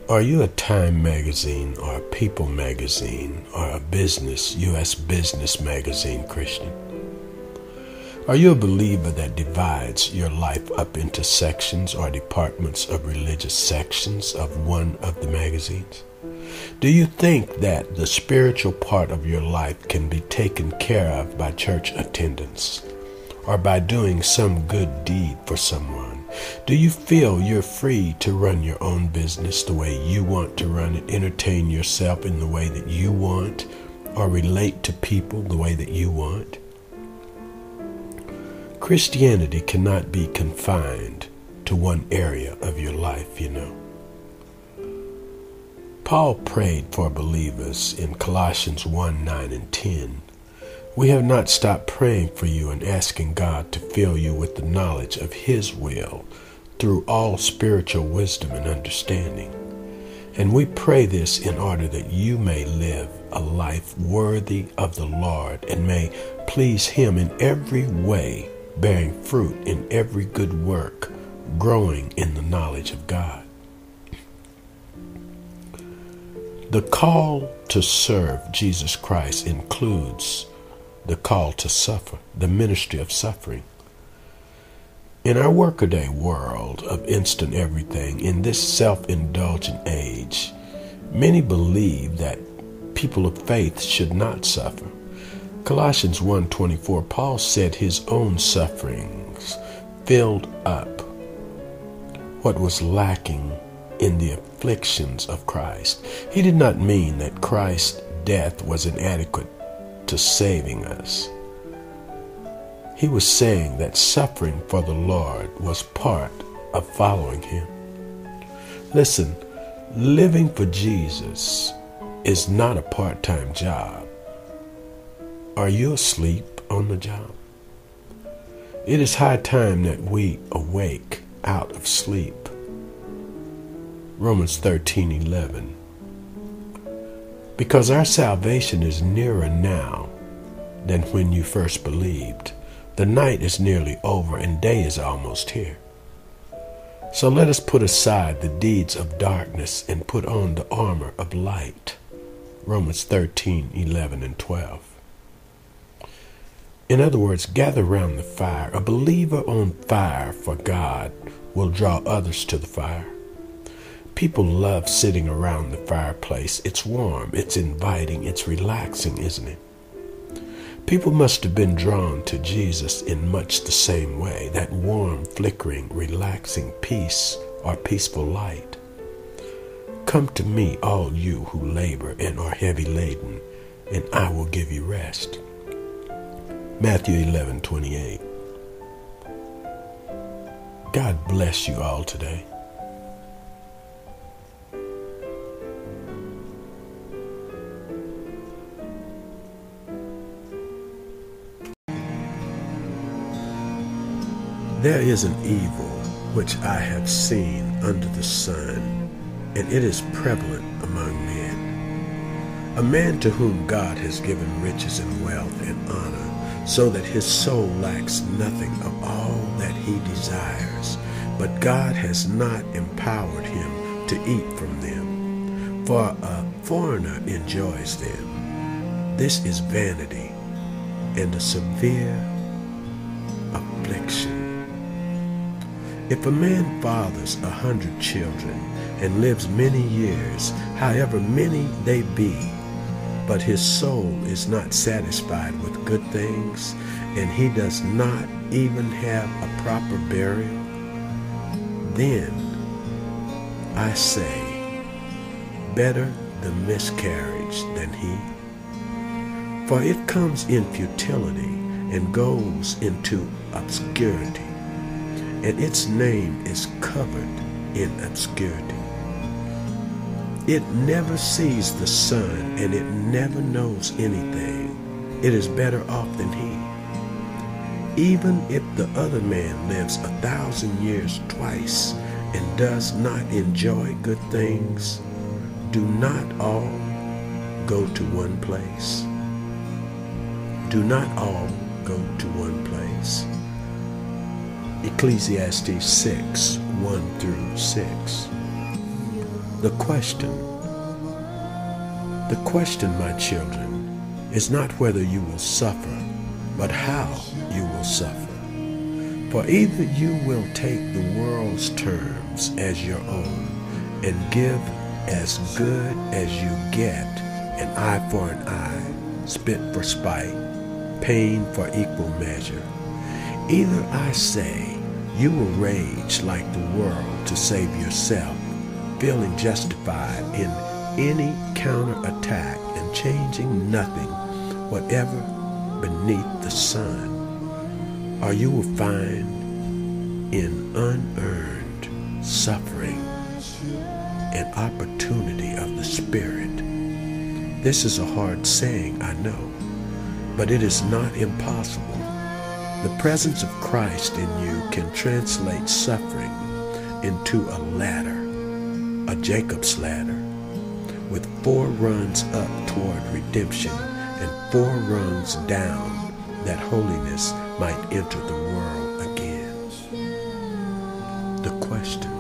Are you a Time magazine or a People magazine or a U.S. business magazine Christian? Are you a believer that divides your life up into sections or departments of religious sections of one of the magazines? Do you think that the spiritual part of your life can be taken care of by church attendance or by doing some good deed for someone? Do you feel you're free to run your own business the way you want to run it, entertain yourself in the way that you want, or relate to people the way that you want? Christianity cannot be confined to one area of your life, you know. Paul prayed for believers in Colossians 1:9 and 10. We have not stopped praying for you and asking God to fill you with the knowledge of His will through all spiritual wisdom and understanding. And we pray this in order that you may live a life worthy of the Lord and may please Him in every way, bearing fruit in every good work, growing in the knowledge of God. The call to serve Jesus Christ includes the call to suffer, the ministry of suffering. In our workaday world of instant everything, in this self-indulgent age, many believe that people of faith should not suffer. Colossians 1:24, Paul said his own sufferings filled up what was lacking in the afflictions of Christ. He did not mean that Christ's death was inadequate to saving us. He was saying that suffering for the Lord was part of following Him. Listen, living for Jesus is not a part-time job. Are you asleep on the job? It is high time that we awake out of sleep. Romans 13:11. Because our salvation is nearer now than when you first believed. The night is nearly over and day is almost here. So let us put aside the deeds of darkness and put on the armor of light. Romans 13:11 and 12. In other words, gather round the fire. A believer on fire for God will draw others to the fire. People love sitting around the fireplace. It's warm, it's inviting, it's relaxing, isn't it? People must have been drawn to Jesus in much the same way, that warm, flickering, relaxing peace or peaceful light. Come to me, all you who labor and are heavy laden, and I will give you rest. Matthew 11:28. God bless you all today. There is an evil which I have seen under the sun, and it is prevalent among men. A man to whom God has given riches and wealth and honor, so that his soul lacks nothing of all that he desires, but God has not empowered him to eat from them, for a foreigner enjoys them. This is vanity and a severe affliction. If a man fathers 100 children and lives many years, however many they be, but his soul is not satisfied with good things, and he does not even have a proper burial, then I say, better the miscarriage than he. For it comes in futility and goes into obscurity, and its name is covered in obscurity. It never sees the sun, and it never knows anything. It is better off than he. Even if the other man lives 1,000 years twice and does not enjoy good things, do not all go to one place? Do not all go to one place? Ecclesiastes 6:1-6. The question, my children, is not whether you will suffer, but how you will suffer. For either you will take the world's terms as your own and give as good as you get, an eye for an eye, spit for spite, pain for equal measure. Either I say you will rage like the world to save yourself, feeling justified in any counterattack and changing nothing whatever beneath the sun, or you will find in unearned suffering an opportunity of the Spirit. This is a hard saying, I know, but it is not impossible. The presence of Christ in you can translate suffering into a ladder, a Jacob's ladder, with 4 runs up toward redemption and 4 rungs down that holiness might enter the world again. The question,